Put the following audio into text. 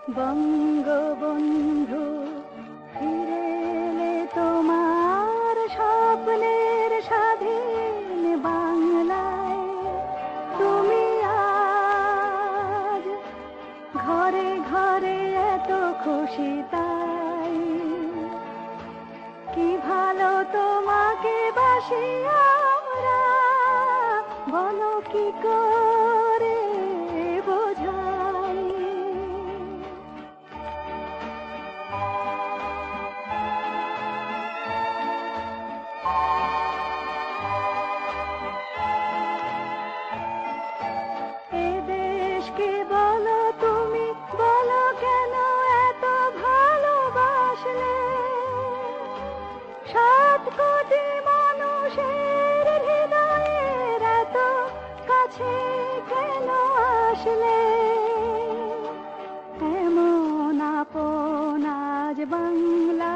বঙ্গবন্ধু ফিরে এলে তোমার স্বপ্নের স্বাধীন বাংলায়, তুমি আজ ঘরে ঘরে এত খুশি তাই। কি ভালো তোমাকে বাসি আমরা, বলো কি করে বোঝাই। এ দেশকে বলো তুমি, বলো কেন এত ভালোবাসলে, 7 কোটি মানুষের হৃদয়ের এত কাছে কেন আসলে। এমন আপন আজ বাংলা